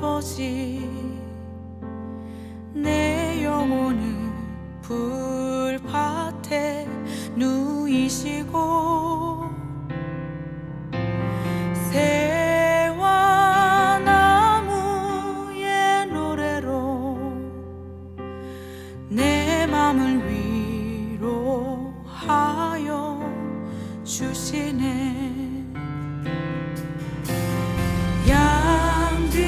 아버지, 내 영혼을 불밭에 누이시고 새와 나무의 노래로 내 맘을 위로하여 주시네. 양들이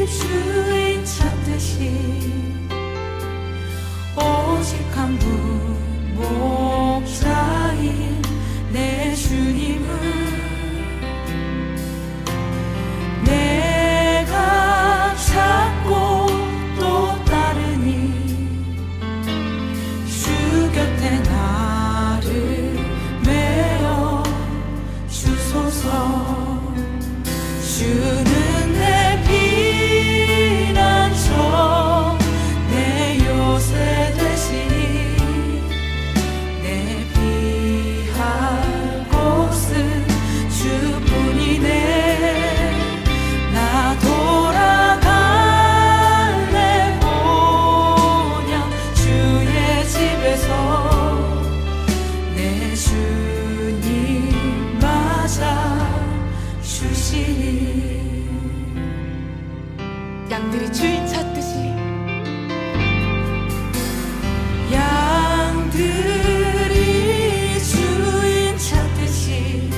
주인 찾듯이 오직 한 분 목자인 내 주님을 내가 찾고 또 따르니 주 곁에 나를 메어 주소서. 주는 내 피난처 내 요새 되시니 내 피할 곳은 주뿐이네. 나 돌아갈래 보냐 주의 집에서 내 주님 맞아 주시니. 양들이 주인 찾듯이 양들이 주인 찾듯이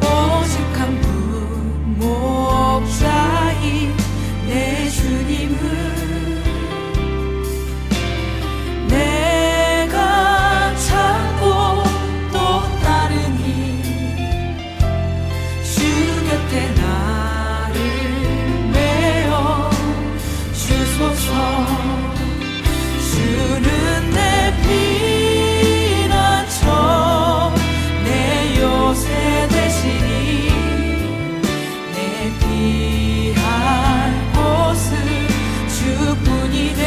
오직 한 분 목자인 내 주님을 내가 찾고 또 따르니 주 곁에 나를 메어 주소서. 주는 내 피난처 내 요새 되시니 내 피할 곳은 주뿐이네.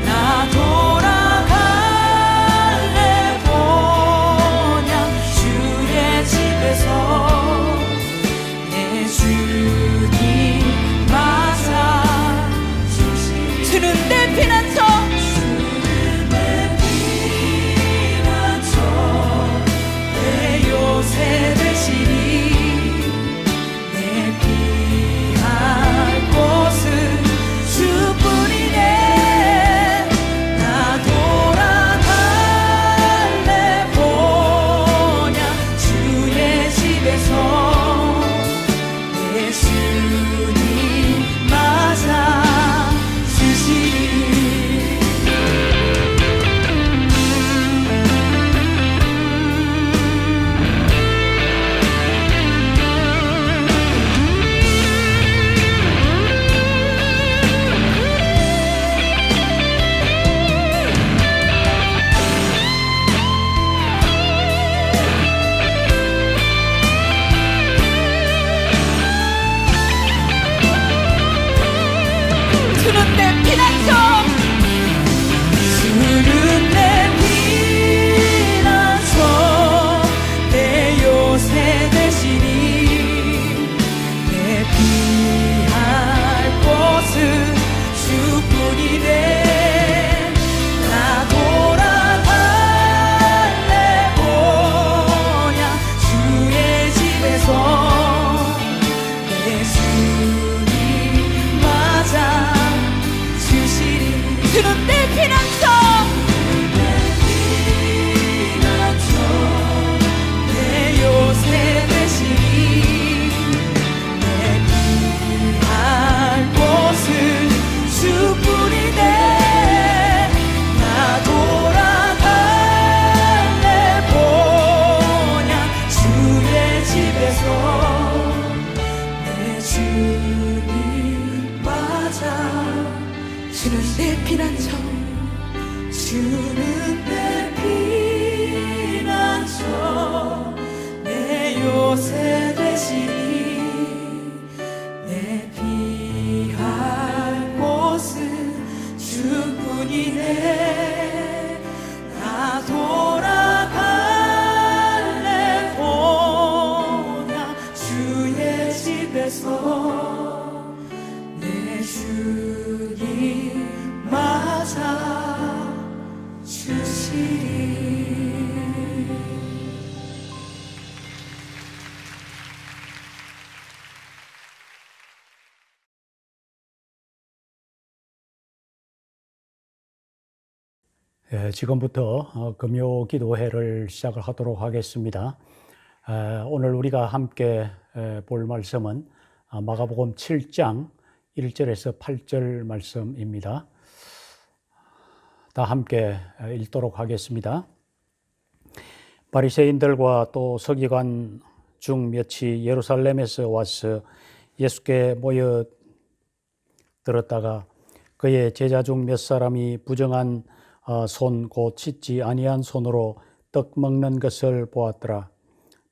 나 돌아갈래 보냐 주의 집에서 내 주님 맞아 주시니. 주는 내 피난처 주는 내 피난처 내 요새 되시니 내 피할 곳은 주뿐이네. 나 돌아갈래 보냐 주의 집에서 내 주님 맞아 주시니. 주는 내 피난처 주는 내 피난처 내 요새 되시니 내 피할 곳은 주뿐이네. 나 돌아갈래 보냐 주의 집에서 내 주님 맞아 주시리. 주는 내 피난처 내 피난처 내 요새 되시니 내 피할 곳은 주뿐이네. 나 돌아갈래 보냐 주의 집에서 내 주님 맞아. 주는 내 피난처 주는 내 피난처 내 요새 되시니 내 피할 곳은 주뿐이네. 나 돌아갈래 보냐 주의 위해서 내 주님 맞아 주시리. 지금부터 금요 기도회를 시작을 하도록 하겠습니다. 오늘 우리가 함께 볼 말씀은 마가복음 7장 1절에서 8절 말씀입니다. 다 함께 읽도록 하겠습니다. 바리새인들과 또 서기관 중 몇이 예루살렘에서 와서 예수께 모여들었다가 그의 제자 중 몇 사람이 부정한 손 곧 씻지 아니한 손으로 떡 먹는 것을 보았더라.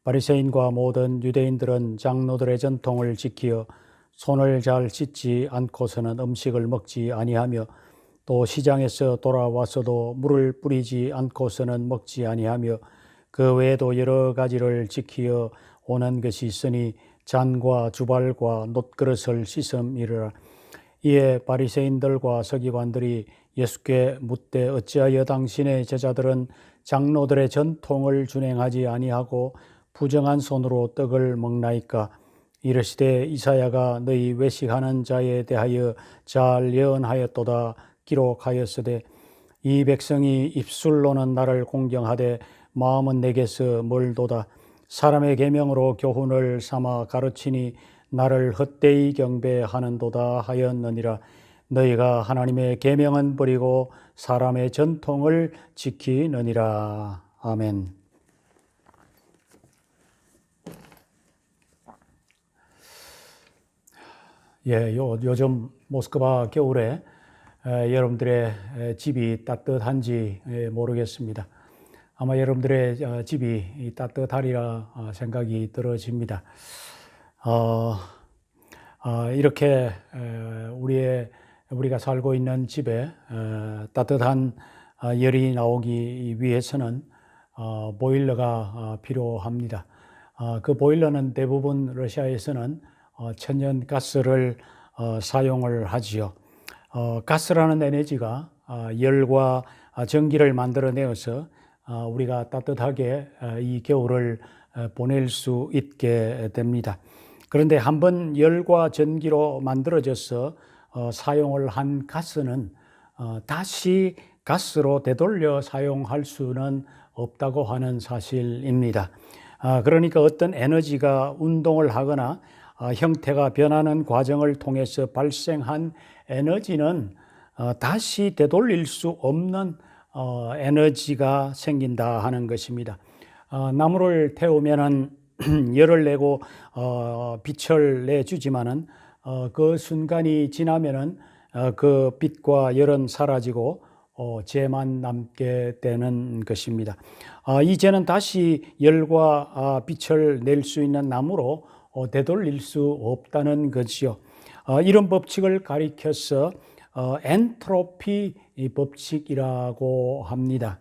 바리새인과 모든 유대인들은 장로들의 전통을 지키어 손을 잘 씻지 않고서는 음식을 먹지 아니하며 또 시장에서 돌아와서도 물을 뿌리지 않고서는 먹지 아니하며 그 외에도 여러 가지를 지키어 오는 것이 있으니 잔과 주발과 놋그릇을 씻음이르라. 이에 바리새인들과 서기관들이 예수께 묻되 어찌하여 당신의 제자들은 장로들의 전통을 준행하지 아니하고 부정한 손으로 떡을 먹나이까? 이르시되 이사야가 너희 외식하는 자에 대하여 잘 예언하였도다 기록하였으되 이 백성이 입술로는 나를 공경하되 마음은 내게서 멀도다. 사람의 계명으로 교훈을 삼아 가르치니 나를 헛되이 경배하는도다 하였느니라. 너희가 하나님의 계명은 버리고 사람의 전통을 지키느니라. 아멘. 요즘 모스크바 겨울에 여러분들의 집이 따뜻한지 모르겠습니다. 아마 여러분들의 집이 따뜻하리라 생각이 들어집니다. 이렇게 우리가 살고 있는 집에 따뜻한 열이 나오기 위해서는 보일러가 필요합니다. 그 보일러는 대부분 러시아에서는 천연가스를 사용을 하지요. 가스라는 에너지가 열과 전기를 만들어내어서 우리가 따뜻하게 이 겨울을 보낼 수 있게 됩니다. 그런데 한번 열과 전기로 만들어져서 사용을 한 가스는 다시 가스로 되돌려 사용할 수는 없다고 하는 사실입니다. 그러니까 어떤 에너지가 운동을 하거나 형태가 변하는 과정을 통해서 발생한 에너지는 다시 되돌릴 수 없는 에너지가 생긴다 하는 것입니다. 나무를 태우면은 열을 내고 빛을 내주지만은 그 순간이 지나면은 그 빛과 열은 사라지고 재만 남게 되는 것입니다. 이 재는 다시 열과 빛을 낼 수 있는 나무로 되돌릴 수 없다는 것이요. 이런 법칙을 가리켜서 엔트로피 법칙이라고 합니다.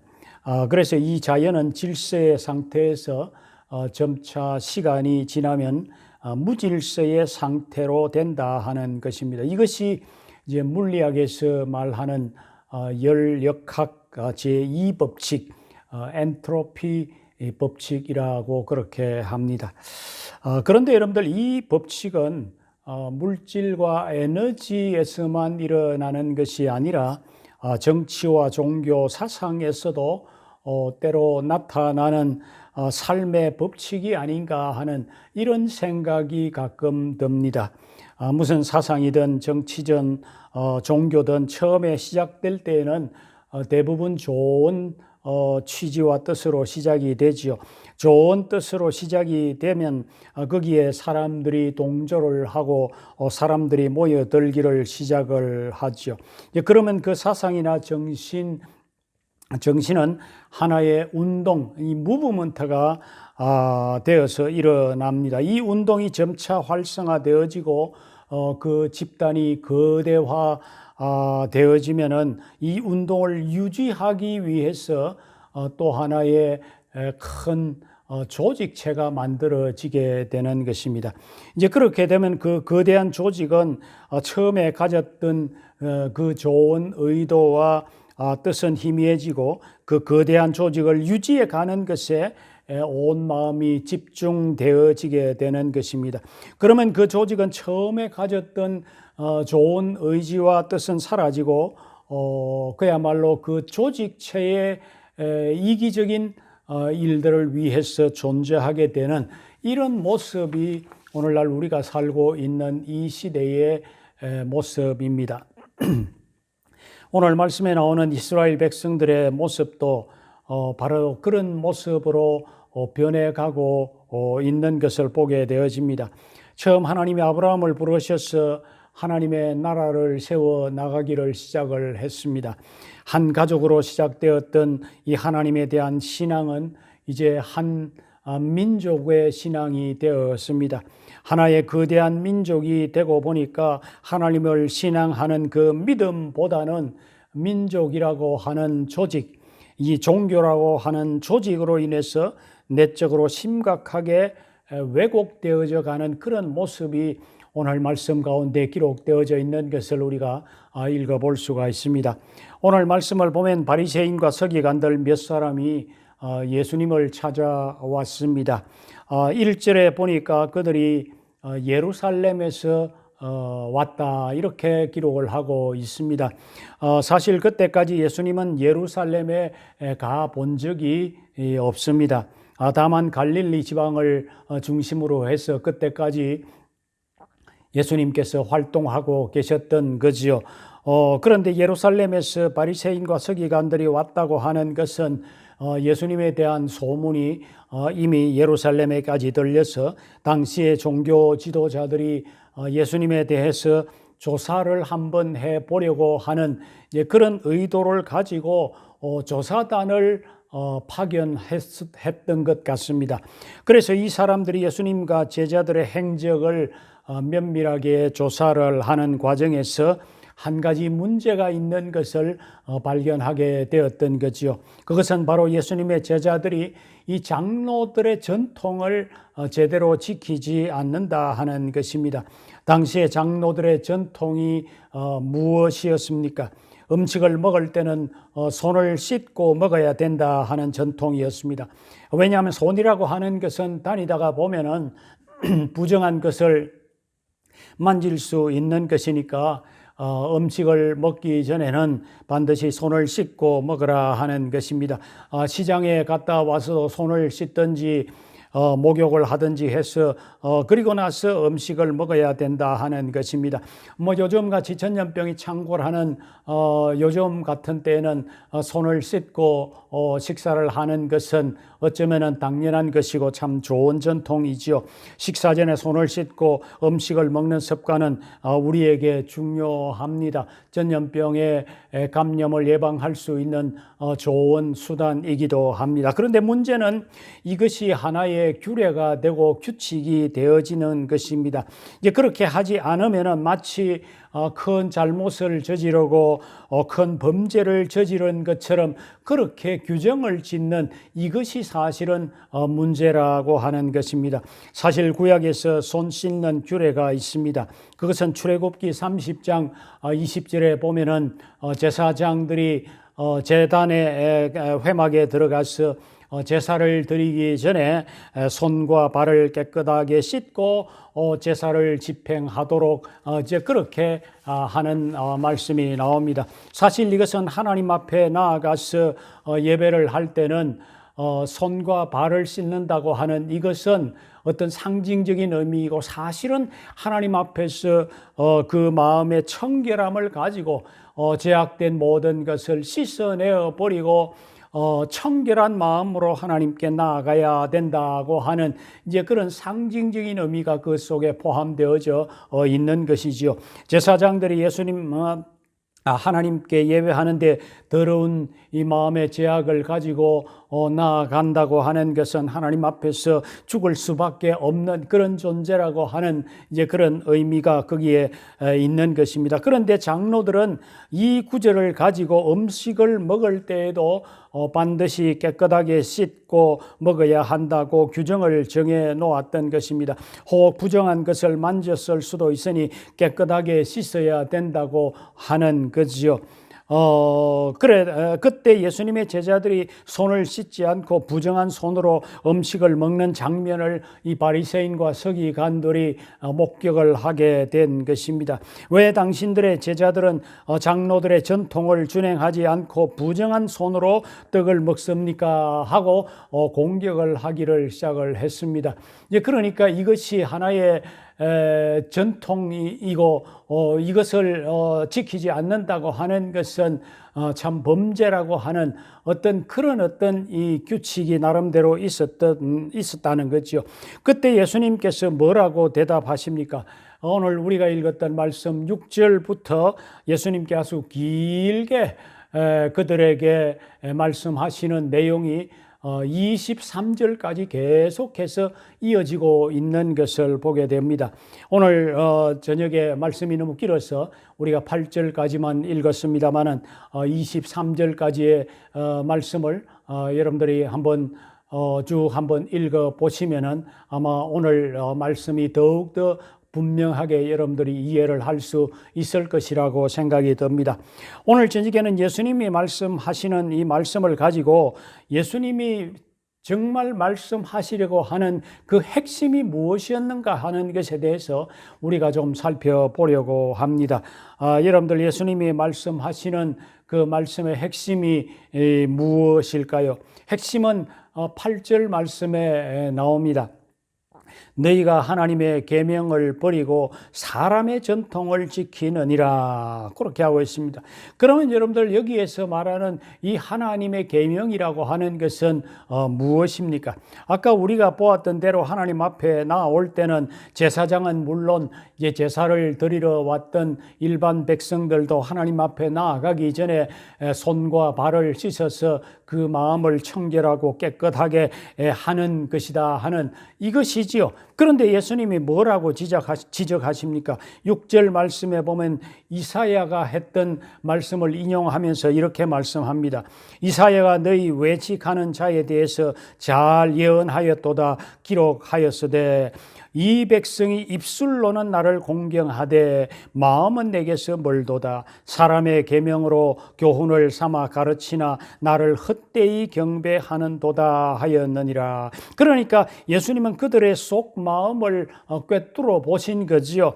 그래서 이 자연은 질서의 상태에서 점차 시간이 지나면 무질서의 상태로 된다 하는 것입니다. 이것이 이제 물리학에서 말하는 열역학 제2법칙, 엔트로피 법칙이라고 그렇게 합니다. 그런데 여러분들 이 법칙은 물질과 에너지에서만 일어나는 것이 아니라 정치와 종교, 사상에서도 때로 나타나는 삶의 법칙이 아닌가 하는 이런 생각이 가끔 듭니다. 무슨 사상이든 정치든 종교든 처음에 시작될 때에는 대부분 좋은 취지와 뜻으로 시작이 되지요. 좋은 뜻으로 시작이 되면 거기에 사람들이 동조를 하고 사람들이 모여들기를 시작을 하지요. 그러면 그 사상이나 정신은 하나의 운동, 이 무브먼트가 되어서 일어납니다. 이 운동이 점차 활성화되어지고 그 집단이 거대화 되어지면은 이 운동을 유지하기 위해서 또 하나의 큰 조직체가 만들어지게 되는 것입니다. 이제 그렇게 되면 그 거대한 조직은 처음에 가졌던 그 좋은 의도와 뜻은 희미해지고 그 거대한 조직을 유지해 가는 것에 온 마음이 집중되어지게 되는 것입니다. 그러면 그 조직은 처음에 가졌던 좋은 의지와 뜻은 사라지고 그야말로 그 조직체의 이기적인 일들을 위해서 존재하게 되는 이런 모습이 오늘날 우리가 살고 있는 이 시대의 모습입니다. 오늘 말씀에 나오는 이스라엘 백성들의 모습도 바로 그런 모습으로 변해가고 있는 것을 보게 되어집니다. 처음 하나님이 아브라함을 부르셔서 하나님의 나라를 세워 나가기를 시작을 했습니다. 한 가족으로 시작되었던 이 하나님에 대한 신앙은 이제 한 민족의 신앙이 되었습니다. 하나의 거대한 민족이 되고 보니까 하나님을 신앙하는 그 믿음보다는 민족이라고 하는 조직, 이 종교라고 하는 조직으로 인해서 내적으로 심각하게 왜곡되어져 가는 그런 모습이 오늘 말씀 가운데 기록되어져 있는 것을 우리가 읽어볼 수가 있습니다. 오늘 말씀을 보면 바리새인과 서기관들 몇 사람이 예수님을 찾아왔습니다. 1절에 보니까 그들이 예루살렘에서 왔다 이렇게 기록을 하고 있습니다. 사실 그때까지 예수님은 예루살렘에 가본 적이 없습니다. 다만 갈릴리 지방을 중심으로 해서 그때까지 예수님께서 활동하고 계셨던 거지요. 그런데 예루살렘에서 바리새인과 서기관들이 왔다고 하는 것은 예수님에 대한 소문이 이미 예루살렘에까지 들려서 당시의 종교 지도자들이 예수님에 대해서 조사를 한번 해보려고 하는 그런 의도를 가지고 조사단을 파견했던 것 같습니다. 그래서 이 사람들이 예수님과 제자들의 행적을 면밀하게 조사를 하는 과정에서 한 가지 문제가 있는 것을 발견하게 되었던 거지요. 그것은 바로 예수님의 제자들이 이 장로들의 전통을 제대로 지키지 않는다 하는 것입니다. 당시의 장로들의 전통이 무엇이었습니까? 음식을 먹을 때는 손을 씻고 먹어야 된다 하는 전통이었습니다. 왜냐하면 손이라고 하는 것은 다니다가 보면은 부정한 것을 만질 수 있는 것이니까 음식을 먹기 전에는 반드시 손을 씻고 먹으라 하는 것입니다. 시장에 갔다 와서 손을 씻든지 목욕을 하든지 해서 그리고 나서 음식을 먹어야 된다 하는 것입니다. 요즘같이 전염병이 창궐하는 요즘 같은 때에는 손을 씻고 식사를 하는 것은 어쩌면 당연한 것이고 참 좋은 전통이지요. 식사 전에 손을 씻고 음식을 먹는 습관은 우리에게 중요합니다. 전염병의 감염을 예방할 수 있는 좋은 수단이기도 합니다. 그런데 문제는 이것이 하나의 규례가 되고 규칙이 되어지는 것입니다. 이제 그렇게 하지 않으면 마치 큰 잘못을 저지르고 큰 범죄를 저지른 것처럼 그렇게 규정을 짓는 이것이 사실은 문제라고 하는 것입니다. 사실 구약에서 손 씻는 규례가 있습니다. 그것은 출애굽기 30장 20절에 보면은 제사장들이 제단의 회막에 들어가서 제사를 드리기 전에 손과 발을 깨끗하게 씻고 제사를 집행하도록 이제 그렇게 하는 말씀이 나옵니다. 사실 이것은 하나님 앞에 나아가서 예배를 할 때는 손과 발을 씻는다고 하는 이것은 어떤 상징적인 의미이고 사실은 하나님 앞에서 그 마음의 청결함을 가지고 죄악된 모든 것을 씻어내어 버리고 청결한 마음으로 하나님께 나아가야 된다고 하는 이제 그런 상징적인 의미가 그 속에 포함되어져 있는 것이지요. 제사장들이 예수님 하나님께 예배하는데 더러운 이 마음의 제약을 가지고 나아간다고 하는 것은 하나님 앞에서 죽을 수밖에 없는 그런 존재라고 하는 이제 그런 의미가 거기에 있는 것입니다. 그런데 장로들은 이 구절을 가지고 음식을 먹을 때에도 반드시 깨끗하게 씻고 먹어야 한다고 규정을 정해 놓았던 것입니다. 혹 부정한 것을 만졌을 수도 있으니 깨끗하게 씻어야 된다고 하는 거지요. 그때 예수님의 제자들이 손을 씻지 않고 부정한 손으로 음식을 먹는 장면을 이 바리새인과 서기관들이 목격을 하게 된 것입니다. 왜 당신들의 제자들은 장로들의 전통을 준행하지 않고 부정한 손으로 떡을 먹습니까? 하고 공격을 하기를 시작을 했습니다. 그러니까 이것이 하나의 전통이고 이것을 지키지 않는다고 하는 것은 참 범죄라고 하는 어떤 이 규칙이 나름대로 있었다는 거죠. 그때 예수님께서 뭐라고 대답하십니까? 오늘 우리가 읽었던 말씀 6절부터 예수님께 아주 길게 그들에게 말씀하시는 내용이 23절까지 계속해서 이어지고 있는 것을 보게 됩니다. 오늘 저녁에 말씀이 너무 길어서 우리가 8절까지만 읽었습니다만은 23절까지의 말씀을 여러분들이 한번 쭉 한번 읽어 보시면은 아마 오늘 말씀이 더욱더 분명하게 여러분들이 이해를 할 수 있을 것이라고 생각이 듭니다. 오늘 저녁에는 예수님이 말씀하시는 이 말씀을 가지고 예수님이 정말 말씀하시려고 하는 그 핵심이 무엇이었는가 하는 것에 대해서 우리가 좀 살펴보려고 합니다. 여러분들 예수님이 말씀하시는 그 말씀의 핵심이 무엇일까요? 핵심은 8절 말씀에 나옵니다. 너희가 하나님의 계명을 버리고 사람의 전통을 지키느니라 그렇게 하고 있습니다. 그러면 여러분들 여기에서 말하는 이 하나님의 계명이라고 하는 것은 무엇입니까? 아까 우리가 보았던 대로 하나님 앞에 나올 때는 제사장은 물론 이제 제사를 드리러 왔던 일반 백성들도 하나님 앞에 나아가기 전에 손과 발을 씻어서 그 마음을 청결하고 깨끗하게 하는 것이다 하는 이것이지요. 그런데 예수님이 뭐라고 지적하십니까? 6절 말씀에 보면 이사야가 했던 말씀을 인용하면서 이렇게 말씀합니다. 이사야가 너희 외식하는 자에 대해서 잘 예언하였도다 기록하였으되 이 백성이 입술로는 나를 공경하되 마음은 내게서 멀도다. 사람의 계명으로 교훈을 삼아 가르치나 나를 헛되이 경배하는도다 하였느니라. 그러니까 예수님은 그들의 속 마음을 꿰뚫어 보신 거지요.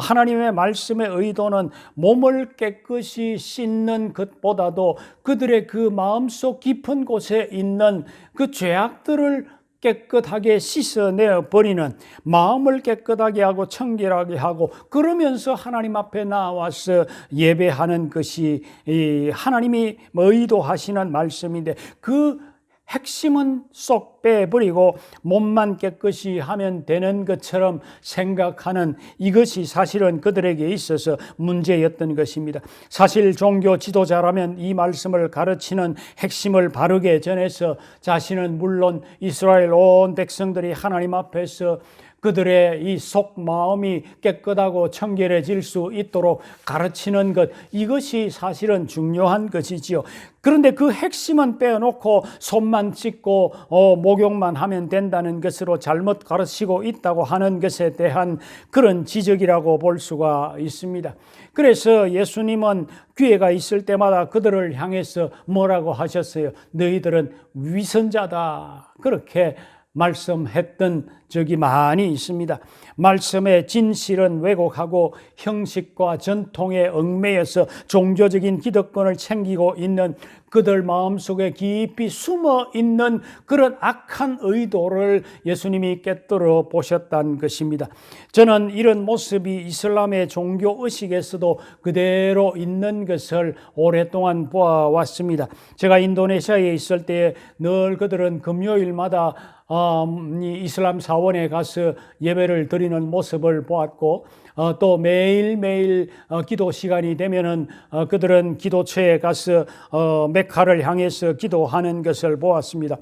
하나님의 말씀의 의도는 몸을 깨끗이 씻는 것보다도 그들의 그 마음속 깊은 곳에 있는 그 죄악들을 깨끗하게 씻어내 버리는, 마음을 깨끗하게 하고 청결하게 하고 그러면서 하나님 앞에 나와서 예배하는 것이 하나님이 의도하시는 말씀인데, 그 핵심은 쏙 빼버리고 몸만 깨끗이 하면 되는 것처럼 생각하는 이것이 사실은 그들에게 있어서 문제였던 것입니다. 사실 종교 지도자라면 이 말씀을 가르치는 핵심을 바르게 전해서 자신은 물론 이스라엘 온 백성들이 하나님 앞에서 그들의 이 속 마음이 깨끗하고 청결해질 수 있도록 가르치는 것, 이것이 사실은 중요한 것이지요. 그런데 그 핵심은 빼놓고 손만 씻고 목욕만 하면 된다는 것으로 잘못 가르치고 있다고 하는 것에 대한 그런 지적이라고 볼 수가 있습니다. 그래서 예수님은 기회가 있을 때마다 그들을 향해서 뭐라고 하셨어요? 너희들은 위선자다. 그렇게 말씀했던 적이 많이 있습니다. 말씀의 진실은 왜곡하고 형식과 전통에 얽매여서 종교적인 기득권을 챙기고 있는 그들 마음속에 깊이 숨어 있는 그런 악한 의도를 예수님이 꿰뚫어 보셨다는 것입니다. 저는 이런 모습이 이슬람의 종교 의식에서도 그대로 있는 것을 오랫동안 보아왔습니다. 제가 인도네시아에 있을 때 늘 그들은 금요일마다 이 이슬람 사원 사원에 가서 예배를 드리는 모습을 보았고, 또 매일매일 기도 시간이 되면은 그들은 기도처에 가서 메카를 향해서 기도하는 것을 보았습니다.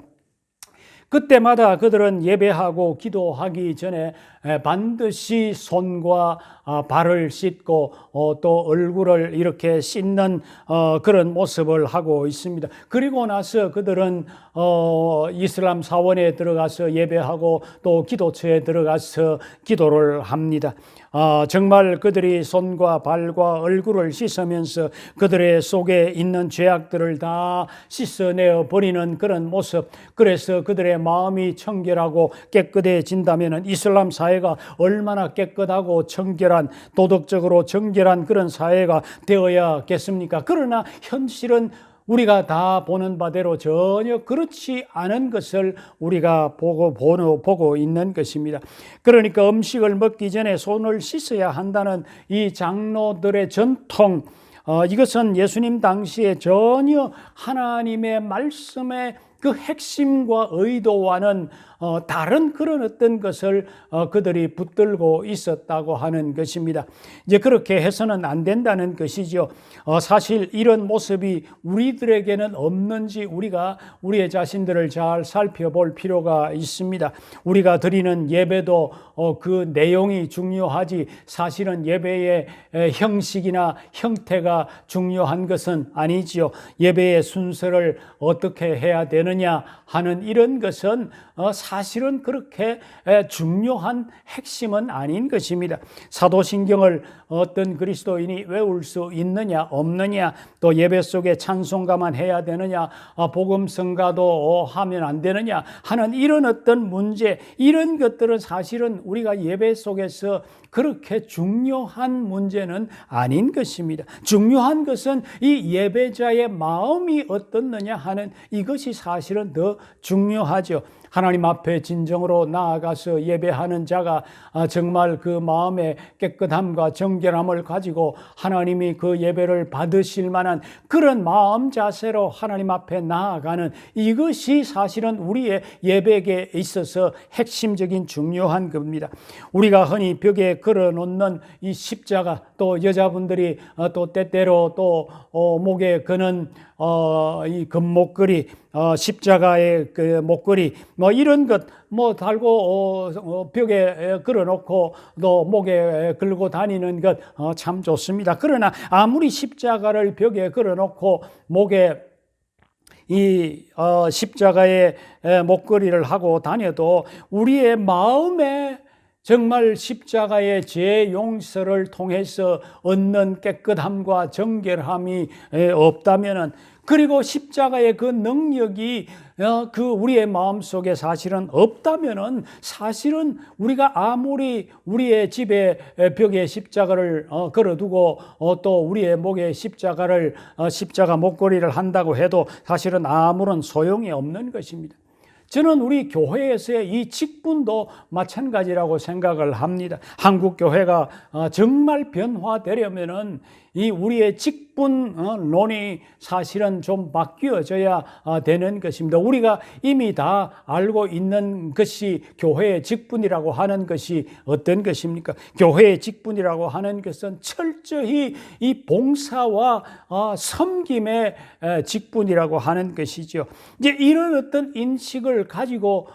그때마다 그들은 예배하고 기도하기 전에 반드시 손과 발을 씻고 또 얼굴을 이렇게 씻는 그런 모습을 하고 있습니다. 그리고 나서 그들은 이슬람 사원에 들어가서 예배하고 또 기도처에 들어가서 기도를 합니다. 정말 그들이 손과 발과 얼굴을 씻으면서 그들의 속에 있는 죄악들을 다 씻어내어 버리는 그런 모습, 그래서 그들의 마음이 청결하고 깨끗해진다면 이슬람 사회가 얼마나 깨끗하고 청결한, 도덕적으로 정결한 그런 사회가 되어야겠습니까? 그러나 현실은 우리가 다 보는 바대로 전혀 그렇지 않은 것을 우리가 보고 있는 것입니다. 그러니까 음식을 먹기 전에 손을 씻어야 한다는 이 장로들의 전통, 이것은 예수님 당시에 전혀 하나님의 말씀의 그 핵심과 의도와는 다른 그런 어떤 것을 그들이 붙들고 있었다고 하는 것입니다. 이제 그렇게 해서는 안 된다는 것이죠. 사실 이런 모습이 우리들에게는 없는지 우리가 우리의 자신들을 잘 살펴볼 필요가 있습니다. 우리가 드리는 예배도 그 내용이 중요하지 사실은 예배의 형식이나 형태가 중요한 것은 아니지요. 예배의 순서를 어떻게 해야 되느냐 하는 이런 것은 사실은 그렇게 중요한 핵심은 아닌 것입니다. 사도신경을 어떤 그리스도인이 외울 수 있느냐 없느냐, 또 예배 속에 찬송가만 해야 되느냐, 복음성가도 하면 안 되느냐 하는 이런 어떤 문제, 이런 것들은 사실은 우리가 예배 속에서 그렇게 중요한 문제는 아닌 것입니다. 중요한 것은 이 예배자의 마음이 어떻느냐 하는 이것이 사실은 더 중요하죠. 하나님 앞에 진정으로 나아가서 예배하는 자가 정말 그 마음의 깨끗함과 정결함을 가지고 하나님이 그 예배를 받으실 만한 그런 마음 자세로 하나님 앞에 나아가는 이것이 사실은 우리의 예배에 있어서 핵심적인 중요한 겁니다. 우리가 흔히 벽에 걸어놓는 이 십자가, 또 여자분들이 또 때때로 또 목에 거는 이 금목걸이, 십자가의 그 목걸이, 뭐 이런 것 뭐 달고 벽에 걸어놓고 또 목에 걸고 다니는 것 참 좋습니다. 그러나 아무리 십자가를 벽에 걸어놓고 목에 이 십자가의 목걸이를 하고 다녀도 우리의 마음에 정말 십자가의 죄 용서를 통해서 얻는 깨끗함과 정결함이 없다면은, 그리고 십자가의 그 능력이 그 우리의 마음속에 사실은 없다면은, 사실은 우리가 아무리 우리의 집에 벽에 십자가를 걸어두고 또 우리의 목에 십자가 목걸이를 한다고 해도 사실은 아무런 소용이 없는 것입니다. 저는 우리 교회에서의 이 직분도 마찬가지라고 생각을 합니다. 한국 교회가 정말 변화되려면은 이 우리의 직분론이 사실은 좀 바뀌어져야 되는 것입니다. 우리가 이미 다 알고 있는 것이 교회의 직분이라고 하는 것이 어떤 것입니까? 교회의 직분이라고 하는 것은 철저히 이 봉사와 섬김의 직분이라고 하는 것이죠. 이제 이런 어떤 인식을 가지고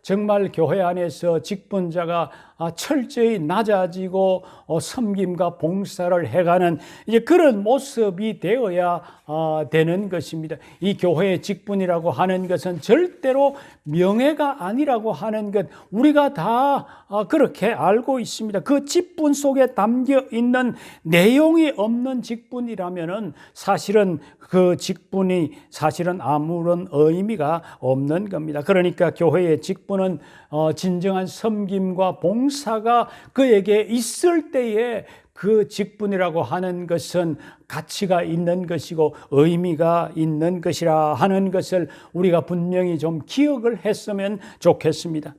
정말 교회 안에서 직분자가 철저히 낮아지고 섬김과 봉사를 해가는 이제 그런 모습이 되어야 되는 것입니다. 이 교회의 직분이라고 하는 것은 절대로 명예가 아니라고 하는 것 우리가 다 그렇게 알고 있습니다. 그 직분 속에 담겨 있는 내용이 없는 직분이라면은 사실은 그 직분이 사실은 아무런 의미가 없는 겁니다. 그러니까 교회의 직분은 진정한 섬김과 봉사가 그에게 있을 때에 그 직분이라고 하는 것은 가치가 있는 것이고 의미가 있는 것이라 하는 것을 우리가 분명히 좀 기억을 했으면 좋겠습니다.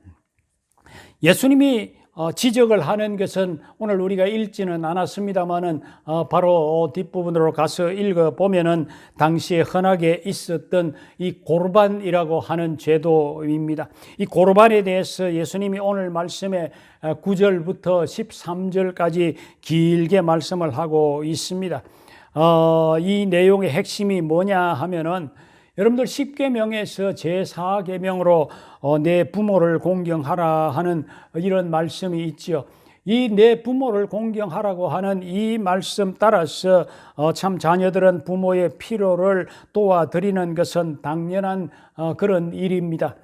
예수님이 지적을 하는 것은 오늘 우리가 읽지는 않았습니다만은 바로 뒷부분으로 가서 읽어보면은 당시에 흔하게 있었던 이 고르반이라고 하는 제도입니다. 이 고르반에 대해서 예수님이 오늘 말씀에 9절부터 13절까지 길게 말씀을 하고 있습니다. 이 내용의 핵심이 뭐냐 하면은 여러분들 10계명에서 제4계명으로 내 부모를 공경하라 하는 이런 말씀이 있죠. 이 내 부모를 공경하라고 하는 이 말씀 따라서 참 자녀들은 부모의 필요를 도와드리는 것은 당연한 그런 일입니다.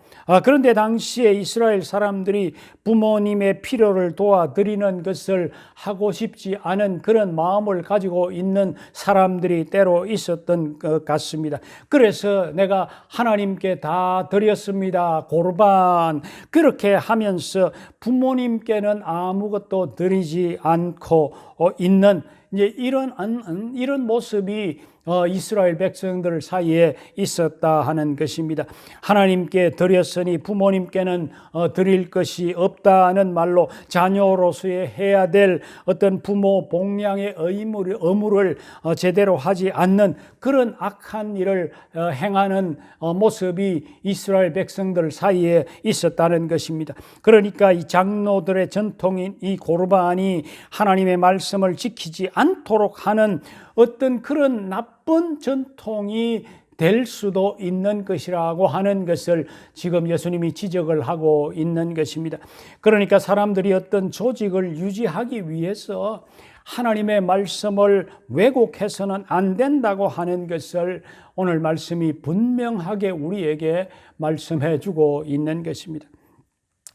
그런데 당시에 이스라엘 사람들이 부모님의 필요를 도와드리는 것을 하고 싶지 않은 그런 마음을 가지고 있는 사람들이 때로 있었던 것 같습니다. 그래서 내가 하나님께 다 드렸습니다. 고르반. 그렇게 하면서 부모님께는 아무것도 드리지 않고 있는 이제 이런 모습이 이스라엘 백성들 사이에 있었다 하는 것입니다. 하나님께 드렸으니 부모님께는 드릴 것이 없다는 말로 자녀로서의 해야 될 어떤 부모 복양의 의무를 제대로 하지 않는 그런 악한 일을 행하는 모습이 이스라엘 백성들 사이에 있었다는 것입니다. 그러니까 이 장로들의 전통인 이 고르반이 하나님의 말씀을 지키지 않도록 하는 어떤 그런 나쁜 전통이 될 수도 있는 것이라고 하는 것을 지금 예수님이 지적을 하고 있는 것입니다. 그러니까 사람들이 어떤 조직을 유지하기 위해서 하나님의 말씀을 왜곡해서는 안 된다고 하는 것을 오늘 말씀이 분명하게 우리에게 말씀해 주고 있는 것입니다.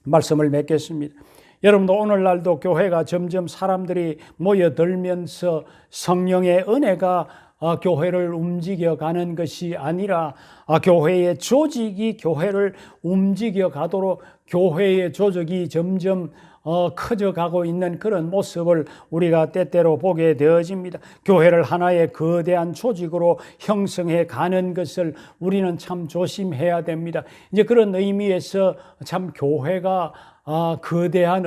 말씀을 맺겠습니다. 여러분도 오늘날도 교회가 점점 사람들이 모여들면서 성령의 은혜가 교회를 움직여가는 것이 아니라 교회의 조직이 교회를 움직여가도록 교회의 조직이 점점 커져가고 있는 그런 모습을 우리가 때때로 보게 되어집니다. 교회를 하나의 거대한 조직으로 형성해 가는 것을 우리는 참 조심해야 됩니다. 이제 그런 의미에서 참 교회가 거대한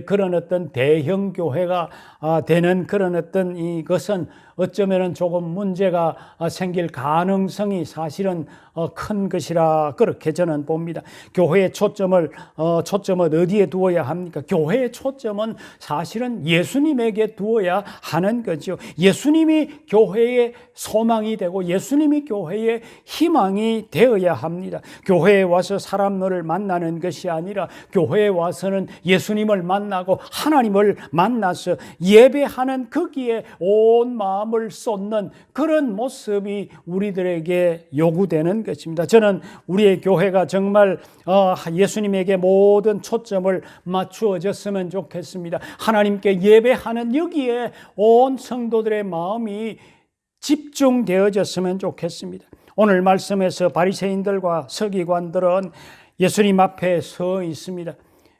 그런 어떤 대형 교회가 되는 그런 어떤 이것은 어쩌면은 조금 문제가 생길 가능성이 사실은 큰 것이라 그렇게 저는 봅니다. 교회의 초점은 어디에 두어야 합니까? 교회의 초점은 사실은 예수님에게 두어야 하는 거죠. 예수님이 교회의 소망이 되고 예수님이 교회의 희망이 되어야 합니다. 교회에 와서 사람들을 만나는 것이 아니라 교회에 와서는 예수님을 만나고 하나님을 만나서 예배하는 거기에 온 마음을 쏟는 그런 모습이 우리들에게 요구되는 것입니다. 저는 우리의 교회가 정말 예수님에게 모든 초점을 맞추어졌으면 좋겠습니다. 하나님께 예배하는 여기에 온 성도들의 마음이 집중되어졌으면 좋겠습니다. 오늘 말씀에서 바리새인들과 서기관들은 예수님 앞에 서 있습니다.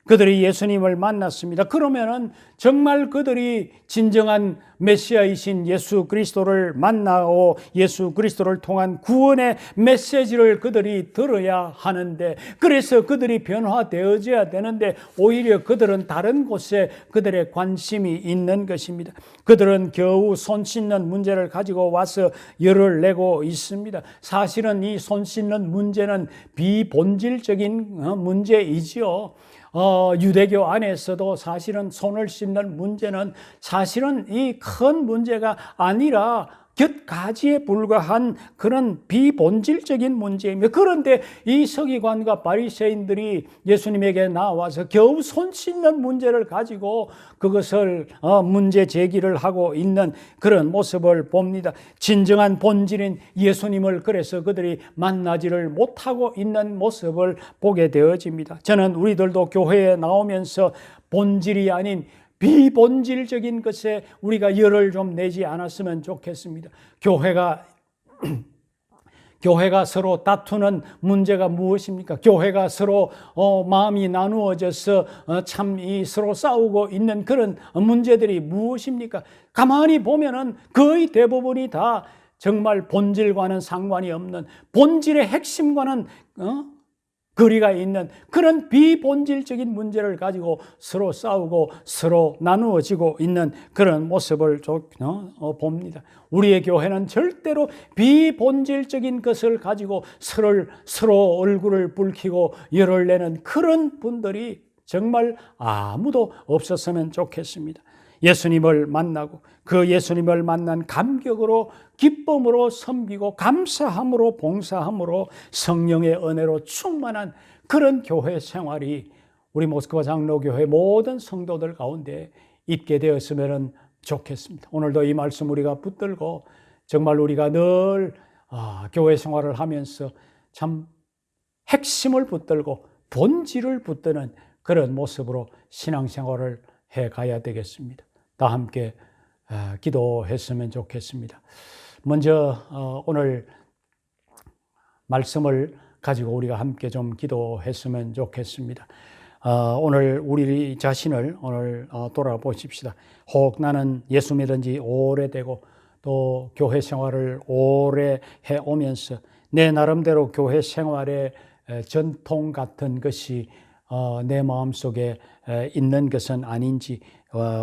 그들이 예수님을 만났습니다. 그러면은 정말 그들이 진정한 메시아이신 예수 그리스도를 만나고 예수 그리스도를 통한 구원의 메시지를 그들이 들어야 하는데, 그래서 그들이 변화되어져야 되는데 오히려 그들은 다른 곳에 그들의 관심이 있는 것입니다. 그들은 겨우 손 씻는 문제를 가지고 와서 열을 내고 있습니다. 사실은 이 손 씻는 문제는 비본질적인 문제이지요. 유대교 안에서도 사실은 손을 씻는 문제는 사실은 이 큰 문제가 아니라 곁가지에 불과한 그런 비본질적인 문제입니다. 그런데 이 서기관과 바리새인들이 예수님에게 나와서 겨우 손 씻는 문제를 가지고 그것을 문제 제기를 하고 있는 그런 모습을 봅니다. 진정한 본질인 예수님을 그래서 그들이 만나지를 못하고 있는 모습을 보게 되어집니다. 저는 우리들도 교회에 나오면서 본질이 아닌 비본질적인 것에 우리가 열을 좀 내지 않았으면 좋겠습니다. 교회가 서로 다투는 문제가 무엇입니까? 교회가 서로 마음이 나누어져서 참 서로 싸우고 있는 그런 문제들이 무엇입니까? 가만히 보면은 거의 대부분이 다 정말 본질과는 상관이 없는, 본질의 핵심과는 거리가 있는 그런 비본질적인 문제를 가지고 서로 싸우고 서로 나누어지고 있는 그런 모습을 봅니다. 우리의 교회는 절대로 비본질적인 것을 가지고 서로 얼굴을 붉히고 열을 내는 그런 분들이 정말 아무도 없었으면 좋겠습니다. 예수님을 만나고 그 예수님을 만난 감격으로 기쁨으로 섬기고 감사함으로 봉사함으로 성령의 은혜로 충만한 그런 교회 생활이 우리 모스크바 장로교회 모든 성도들 가운데 있게 되었으면 좋겠습니다. 오늘도 이 말씀 우리가 붙들고 정말 우리가 늘 교회 생활을 하면서 참 핵심을 붙들고 본질을 붙드는 그런 모습으로 신앙생활을 해가야 되겠습니다. 다 함께 기도했으면 좋겠습니다. 먼저 오늘 말씀을 가지고 우리가 함께 좀 기도했으면 좋겠습니다. 오늘 우리 자신을 돌아보십시다. 혹 나는 예수 믿은 지 오래되고 또 교회 생활을 오래 해오면서 내 나름대로 교회 생활의 전통 같은 것이 내 마음속에 있는 것은 아닌지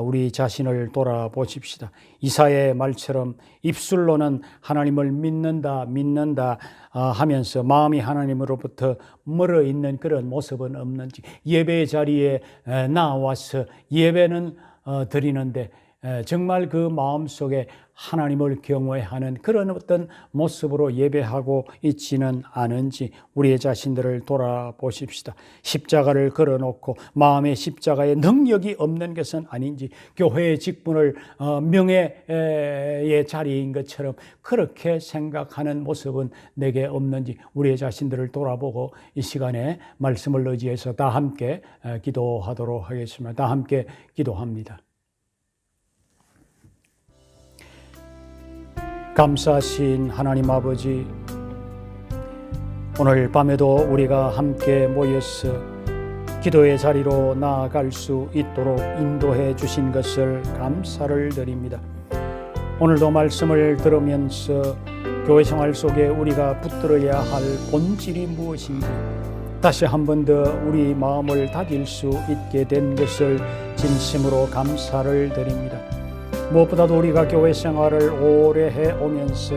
우리 자신을 돌아보십시다. 이사야의 말처럼 입술로는 하나님을 믿는다 하면서 마음이 하나님으로부터 멀어 있는 그런 모습은 없는지, 예배 자리에 나와서 예배는 드리는데 정말 그 마음속에 하나님을 경외하는 그런 어떤 모습으로 예배하고 있지는 않은지 우리의 자신들을 돌아보십시다. 십자가를 걸어놓고 마음의 십자가에 능력이 없는 것은 아닌지, 교회의 직분을 명예의 자리인 것처럼 그렇게 생각하는 모습은 내게 없는지 우리의 자신들을 돌아보고 이 시간에 말씀을 의지해서 다 함께 기도하도록 하겠습니다. 다 함께 기도합니다. 감사하신 하나님 아버지, 오늘 밤에도 우리가 함께 모여서 기도의 자리로 나아갈 수 있도록 인도해 주신 것을 감사를 드립니다. 오늘도 말씀을 들으면서 교회 생활 속에 우리가 붙들어야 할 본질이 무엇인지 다시 한 번 더 우리 마음을 다질 수 있게 된 것을 진심으로 감사를 드립니다. 무엇보다도 우리가 교회 생활을 오래 해오면서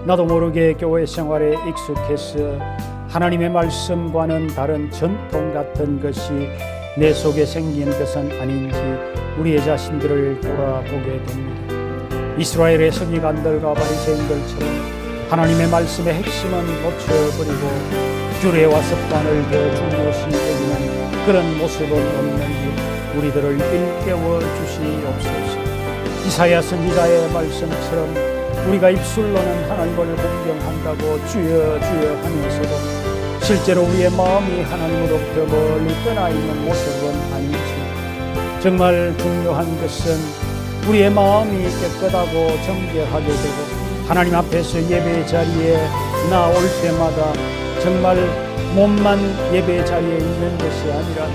나도 모르게 교회 생활에 익숙해서 하나님의 말씀과는 다른 전통 같은 것이 내 속에 생긴 것은 아닌지 우리의 자신들을 돌아보게 됩니다. 이스라엘의 서기관들과 바리새인들처럼 하나님의 말씀의 핵심은 놓쳐버리고 규례와 습관을 더 중요시 여기는 그런 모습은 없는지 우리들을 일깨워 주시옵소서. 이사야 선지자의 말씀처럼 우리가 입술로는 하나님을 공경한다고 주여 주여 하면서도 실제로 우리의 마음이 하나님으로부터 멀리 떠나 있는 모습은 아닌지, 정말 중요한 것은 우리의 마음이 깨끗하고 정결하게 되고 하나님 앞에서 예배 자리에 나올 때마다 정말 몸만 예배 자리에 있는 것이 아니라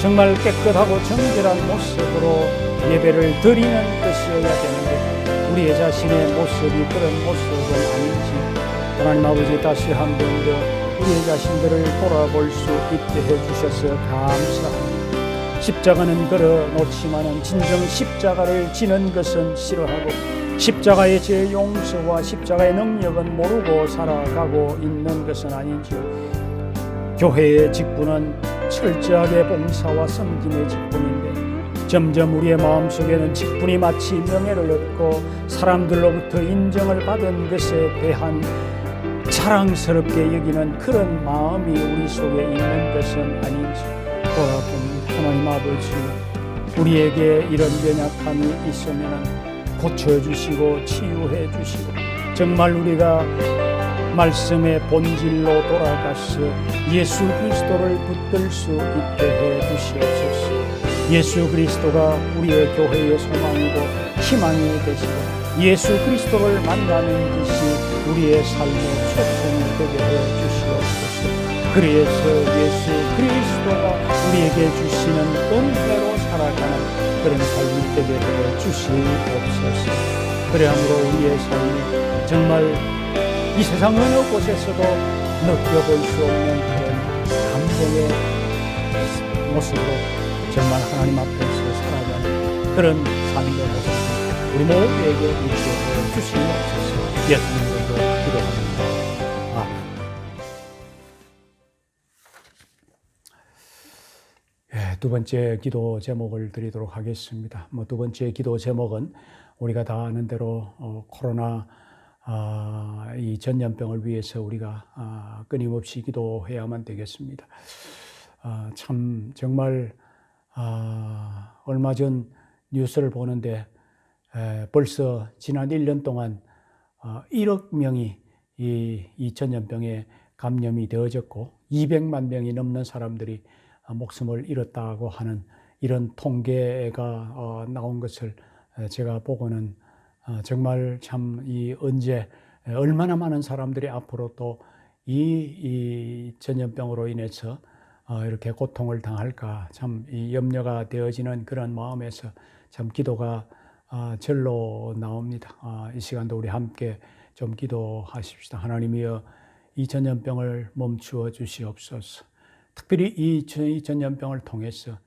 정말 깨끗하고 정결한 모습으로 예배를 드리는 것이어야 되는데 우리의 자신의 모습이 그런 모습은 아닌지 하나님 아버지 다시 한 번 더 우리의 자신들을 돌아볼 수 있게 해주셔서 감사합니다. 십자가는 걸어놓지만은 진정 십자가를 지는 것은 싫어하고 십자가의 죄 용서와 십자가의 능력은 모르고 살아가고 있는 것은 아닌지요. 교회의 직분은 철저하게 봉사와 섬김의 직분인데 점점 우리의 마음속에는 직분이 마치 명예를 얻고 사람들로부터 인정을 받은 것에 대한 자랑스럽게 여기는 그런 마음이 우리 속에 있는 것은 아닌지 돌아봅니다. 하나님 아버지, 우리에게 이런 연약함이 있으면 고쳐주시고 치유해 주시고 정말 우리가 말씀의 본질로 돌아가서 예수 그리스도를 붙들 수 있게 해 주시옵소서. 예수 그리스도가 우리의 교회의 소망이고 희망이 되시고 예수 그리스도를 만나는 것이 우리의 삶의 초점이 되게 해 주시옵소서. 그래서 예수 그리스도가 우리에게 주시는 은혜로 살아가는 그런 삶이 되게 해 주시옵소서. 그러므로 우리의 삶이 정말 이 세상 어느 곳에서도 느껴볼 수 없는 그런 순종의 모습으로 정말 하나님 앞에서 살아가는 그런 삶의 모습을 우리 모두에게 이루어 주시옵소서. 예수님으로 기도합니다. 두 번째 기도 제목을 드리도록 하겠습니다. 두 번째 기도 제목은 우리가 다 아는 대로 코로나 이 전염병을 위해서 우리가 끊임없이 기도해야만 되겠습니다. 참 정말 얼마 전 뉴스를 보는데 벌써 지난 1년 동안 1억 명이 이 전염병에 감염이 되어졌고 200만 명이 넘는 사람들이 목숨을 잃었다고 하는 이런 통계가 나온 것을 제가 보고는 정말 참 언제 얼마나 많은 사람들이 앞으로 또 이 전염병으로 인해서 이렇게 고통을 당할까 참 염려가 되어지는 그런 마음에서 참 기도가 절로 나옵니다. 이 시간도 우리 함께 좀 기도하십시다. 하나님이여, 이 전염병을 멈추어 주시옵소서. 특별히 이 전염병을 통해서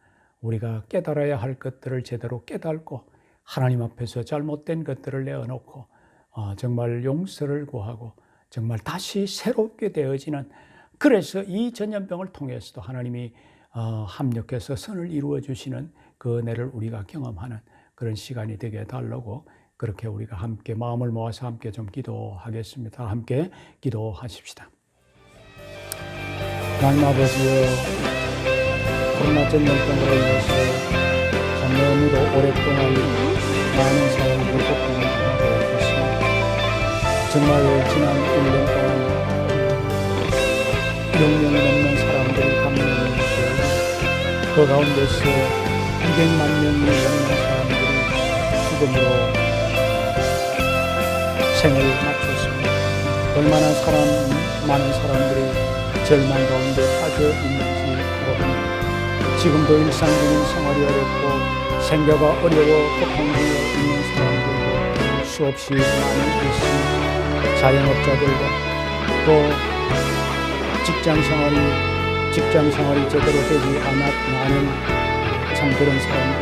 우리가 깨달아야 할 것들을 제대로 깨닫고 하나님 앞에서 잘못된 것들을 내어놓고 정말 용서를 구하고 정말 다시 새롭게 되어지는, 그래서 이 전염병을 통해서도 하나님이 합력해서 선을 이루어 주시는 그 은혜를 우리가 경험하는 그런 시간이 되게 달라고, 그렇게 우리가 함께 마음을 모아서 함께 좀 기도하겠습니다. 함께 기도하십시다. 하나님 아버지여, 코로나 전염병으로 인해서 참 너무도 오랫동안 많은 사람들이 고통을 당하고 있습니다. 정말 지난 1년 동안 1억 명이 넘는 사람들이 감염이 되고 그 가운데서 200만 명이 넘는 사람들이 죽음으로 생을 마쳤습니다. 얼마나 많은 사람들이 절망 가운데 빠져 있는지 모릅니다. 지금도 일상적인 생활이 어렵고 생계가 어려워 고통되어 있는 사람들도 수없이 많이 있습니다. 자영업자들과 또 직장 생활이 제대로 되지 않은 참 그런 사람들,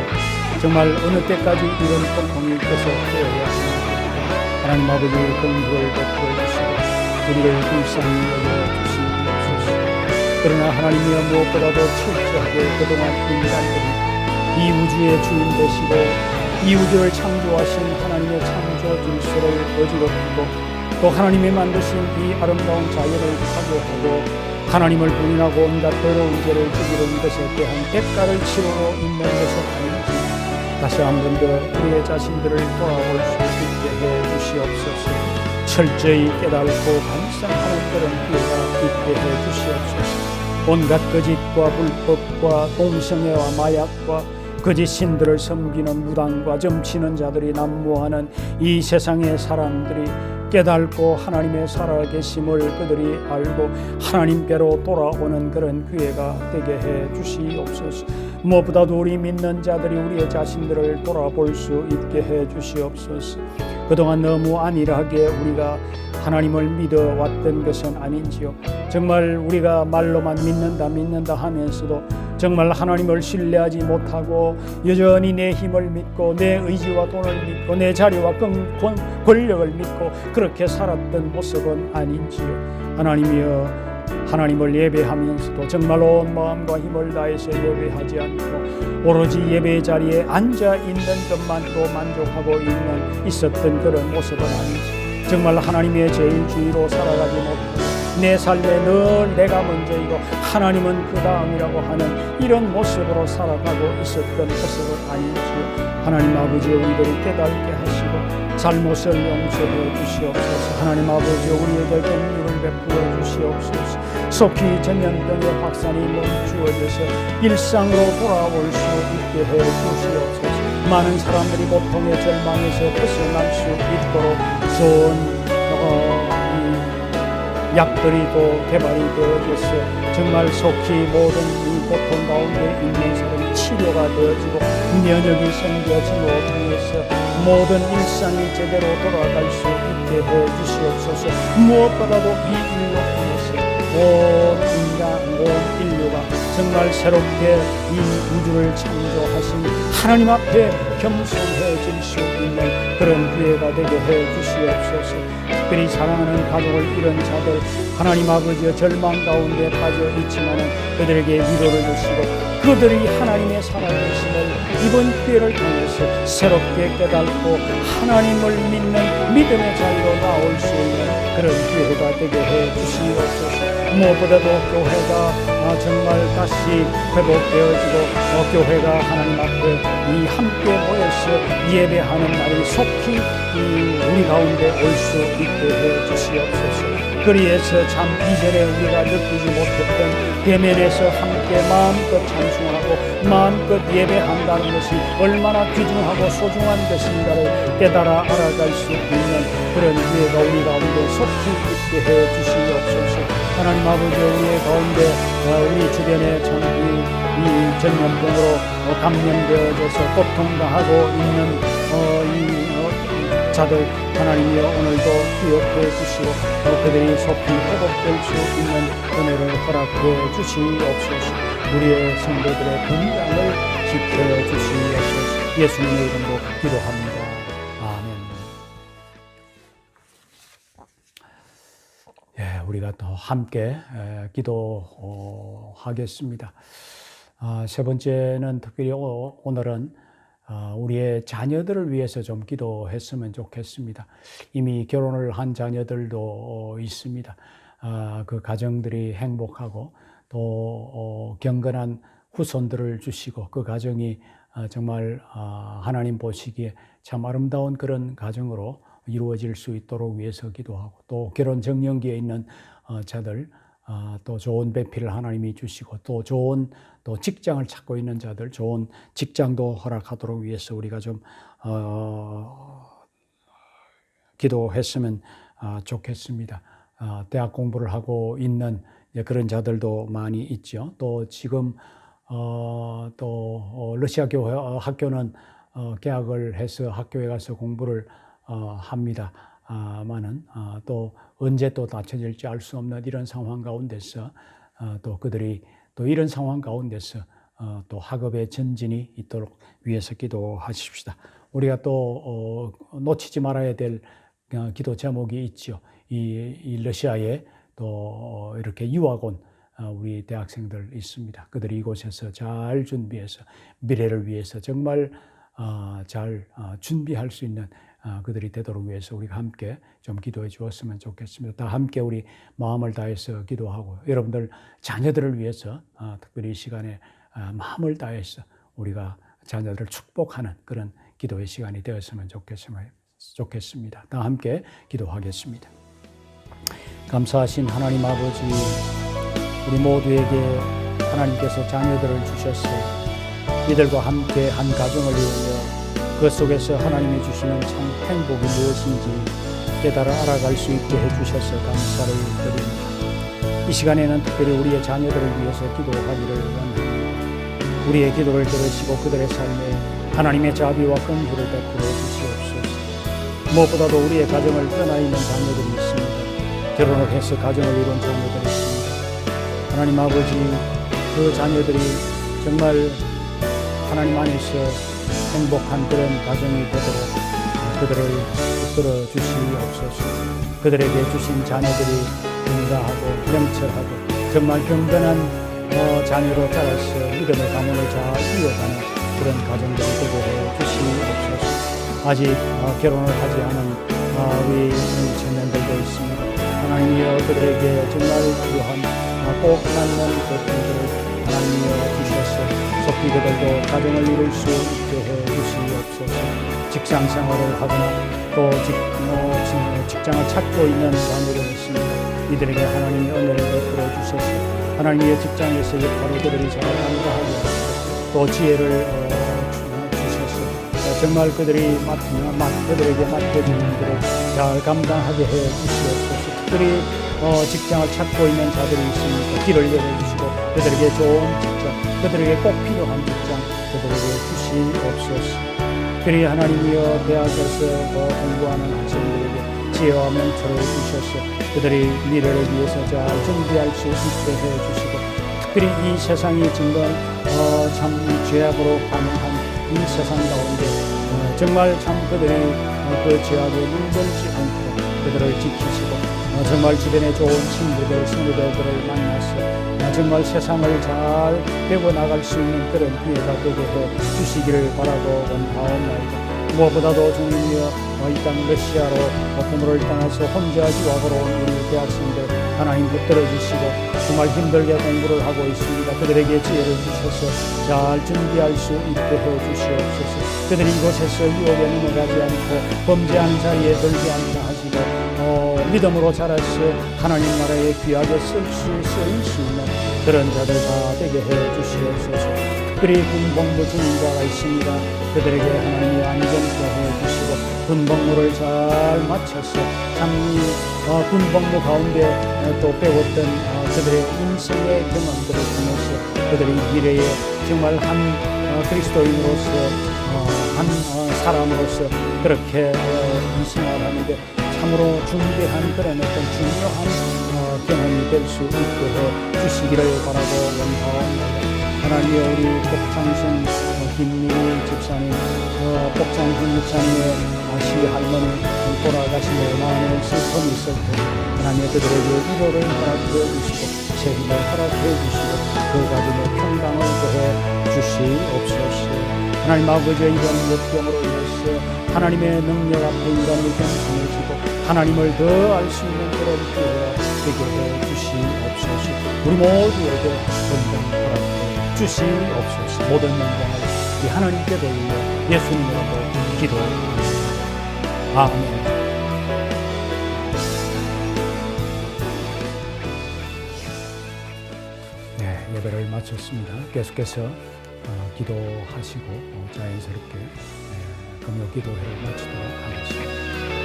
정말 어느 때까지 이런 고통이 계속되어야 하나. 하나님 아버지 공부를 베풀어 주시고 우리를 불쌍히 여겨주시옵소서. 그러나 하나님이여, 무엇보다도 철저하게 그동안 인간들이 이 우주의 주인 되시고 이 우주를 창조하신 하나님의 창조 질서를 어지럽히고 또 하나님이 만드신 이 아름다운 자연을 파괴하고 하나님을 부인하고 온갖 더러운 죄를 저지른 것에 대한 대가를 치르고 있는 것은 아닌지 다시 한 번 더 우리의 자신들을 돌아볼 수 있게 해 주시옵소서. 철저히 깨닫고 반성하는 그런 기회가 있게 해 주시옵소서. 온갖 거짓과 불법과 동성애와 마약과 거짓 신들을 섬기는 무당과 점치는 자들이 난무하는 이 세상의 사람들이 깨닫고 하나님의 살아계심을 그들이 알고 하나님께로 돌아오는 그런 기회가 되게 해 주시옵소서. 무엇보다도 우리 믿는 자들이 우리의 자신들을 돌아볼 수 있게 해 주시옵소서. 그동안 너무 안일하게 우리가 하나님을 믿어왔던 것은 아닌지요. 정말 우리가 말로만 믿는다 하면서도 정말 하나님을 신뢰하지 못하고 여전히 내 힘을 믿고 내 의지와 돈을 믿고 내 자리와 권력을 믿고 그렇게 살았던 모습은 아닌지요. 하나님이여, 하나님을 예배하면서도 정말 온 마음과 힘을 다해서 예배하지 않고 오로지 예배 자리에 앉아 있는 것만으로 만족하고 있었던 그런 모습은 아닌지, 정말 하나님의 제일주의로 살아가지 못하고 내 삶에 늘 내가 먼저이고 하나님은 그 다음이라고 하는 이런 모습으로 살아가고 있었던 모습은 아닌지요. 하나님 아버지, 우리들이 깨닫게 하시고 잘못을 용서해 주시옵소서. 하나님 아버지, 우리에게 긍휼을 베풀어 주시옵소서. 속히 전염병의 확산이 멈추어져서 일상으로 돌아올 수 있게 해 주시옵소서. 많은 사람들이 고통의 절망에서 벗어날 수 있도록 좋은 약들이 또 개발이 되어져서 정말 속히 모든 이 고통 가운데 있는 사람이 치료가 되어지고 면역이 생겨짐으로 통해서 모든 일상이 제대로 돌아갈 수 있게 해 주시옵소서. 무엇보다도 이 일로 통해서 온 인류가 정말 새롭게 이 우주를 창조하신 하나님 앞에 겸손해질 수 있는 그런 기회가 되게 해 주시옵소서. 특별히 사랑하는 가족을 잃은 자들, 하나님 아버지의 절망 가운데 빠져 있지만 그들에게 위로를 주시고 그들이 하나님의 살아계심을 이번 기회를 통해서 새롭게 깨닫고 하나님을 믿는 믿음의 자리로 나올 수 있는 그런 기회가 되게 해 주시옵소서. 무엇보다도 교회가 정말 다시 회복되어지고 교회가 하나님 앞에 이 함께 모여서 예배하는 날이 속히 우리 가운데 올 수 있게 해 주시옵소서. 그리해서 참 이전에 우리가 느끼지 못했던 대면에서 함께 마음껏 찬송하고 마음껏 예배한다는 것이 얼마나 귀중하고 소중한 것인가를 깨달아 알아갈 수 있는 그런 기회가 우리 가운데 속히 있게 해 주시옵소서. 하나님 아버지, 우리 가운데 우리 주변에 참 이 전염병으로 감염되어져서 고통당하고 있는 이 자들 하나님이여 오늘도 기억해 주시고 그들이 속히 회복될 수 있는 은혜를 허락해 주시옵소서. 우리의 성도들의 건강을 지켜 주시옵소서. 예수님의 이름으로 기도합니다. 아멘. 예, 우리가 또 함께 기도하겠습니다. 세 번째는 특별히 오늘은 우리의 자녀들을 위해서 좀 기도했으면 좋겠습니다. 이미 결혼을 한 자녀들도 있습니다. 그 가정들이 행복하고 또 경건한 후손들을 주시고 그 가정이 정말 하나님 보시기에 참 아름다운 그런 가정으로 이루어질 수 있도록 위해서 기도하고 또 결혼 정년기에 있는 자들 또 좋은 배필을 하나님이 주시고 또 좋은 또 직장을 찾고 있는 자들 좋은 직장도 허락하도록 위해서 우리가 좀 기도했으면 좋겠습니다. 대학 공부를 하고 있는 그런 자들도 많이 있죠. 또 지금 또 러시아 교회 학교는 개학을 해서 학교에 가서 공부를 합니다. 많은 또 언제 또 닫혀질지 알 수 없는 이런 상황 가운데서 또 그들이 또 이런 상황 가운데서 또 학업의 전진이 있도록 위해서 기도하십시다. 우리가 또 놓치지 말아야 될 기도 제목이 있죠. 이 러시아에 또 이렇게 유학온 우리 대학생들 있습니다. 그들이 이곳에서 잘 준비해서 미래를 위해서 정말 잘 준비할 수 있는 그들이 되도록 위해서 우리가 함께 좀 기도해 주었으면 좋겠습니다. 다 함께 우리 마음을 다해서 기도하고 여러분들 자녀들을 위해서 특별히 이 시간에 마음을 다해서 우리가 자녀들을 축복하는 그런 기도의 시간이 되었으면 좋겠습니다. 다 함께 기도하겠습니다. 감사하신 하나님 아버지, 우리 모두에게 하나님께서 자녀들을 주셨어요. 이들과 함께 한 가정을 이루며 그 속에서 하나님이 주시는 참 행복이 무엇인지 깨달아 알아갈 수 있게 해주셔서 감사를 드립니다. 이 시간에는 특별히 우리의 자녀들을 위해서 기도하기를 원합니다. 우리의 기도를 들으시고 그들의 삶에 하나님의 자비와 긍휼을 베풀어 주시옵소서. 무엇보다도 우리의 가정을 떠나 있는 자녀들이 있습니다. 결혼을 해서 가정을 이룬 자녀들이 있습니다. 하나님 아버지, 그 자녀들이 정말 하나님 안에서 행복한 그런 가정이 되도록 그들을 이끌어 주시옵소서. 그들에게 주신 자녀들이 건강하고 명철하고 정말 경건한 자녀로 자라서 믿음의 가문을 잘 이어가는 그런 가정들이 되게 해 주시옵소서. 아직 결혼을 하지 않은 우리 청년들도 있습니다. 하나님이여 그들에게 정말 필요한 꼭 맞는 것들을 하나님이여 주셔서 속히 그들도 가정을 이룰 수 있게 해 주시옵소서. 직장 생활을 하거나 또 직장을 찾고 있는 자녀들이 있습니다. 이들에게 하나님의 은혜를 베풀어 주셔서 하나님의 직장에서 역할을 그들이 잘 감당하게 하시고 또 지혜를 주셔서 정말 그들에게 맡겨지는 일을 잘 감당하게 해 주시옵소서. 특별히 직장을 찾고 있는 자들이 있으니까 길을 열어주시고 그들에게 좋은 직장, 그들에게 꼭 필요한 직장 그들에게 주시옵소서. 특별히 하나님이여 대학에서 공부하는 학생들에게 지혜와 명철을 주셔서 그들이 미래를 위해서 잘 준비할 수 있게 해주시고, 특별히 이 세상이 정말 참 죄악으로 가득한 이 세상 가운데 정말 참 그들이 그 죄악에 물들지 않고 그들을 지키시고, 정말 주변에 좋은 친구들, 선후배들을 만나서 정말 세상을 잘 배워 나갈 수 있는 그런 기회가 되게 해 주시기를 바라고 원하옵나이다. 무엇보다도 주님이여, 이 땅 러시아로 부모를 떠나서 혼자 유학으로 온 우리 대학생들 하나님 붙들어 주시고, 정말 힘들게 공부를 하고 있습니다. 그들에게 지혜를 주셔서 잘 준비할 수 있게 해 주시옵소서. 그들이 이곳에서 유혹에 넘어가지 않고 범죄하는 자리에 들지 않게 하시고, 믿음으로 자라서 하나님 나라에 귀하게 쓰일 수 있는 그런 자들 다 되게 해 주시옵소서. 특별히 군복무 중인 자가 있습니다. 그들에게 하나님의 안전케 해 주시고, 군복무를 잘 마쳐서 참 군복무 가운데 또 배웠던 그들의 인생의 경험들을 통해서 그들이 미래에 정말 한 그리스도인으로서 한 사람으로서 그렇게 이 생활을 하는데 참으로 중대한 그런 어떤 중요한 경험이 될 수 있게 해 주시기를 바라고 원하옵니다. 하나님의 우리 복창순 김미 집사님, 복창순 목사님의 시할머니 돌아가심에 마음에 슬픔이 있을 때 하나님의 그들에게 위로를 허락해 주시고 책임을 허락해 주시고 그 가정에 평강을 더해 주시옵소서. 하나님 아버지, 이런 역경으로 인해서 하나님의 능력 앞에 인간이 겸손해지고 하나님을 더 알 수 있는 그런 기회가 되게 해 주시옵소서. 우리 모두에게 권능 허락해 주시옵소서. 모든 영광을 우리 하나님께 돌려 예수님으로 기도합니다. 아멘. 네, 예배를 마쳤습니다. 계속해서 기도하시고 자연스럽게 금요 기도회를 마치도록 하겠습니다.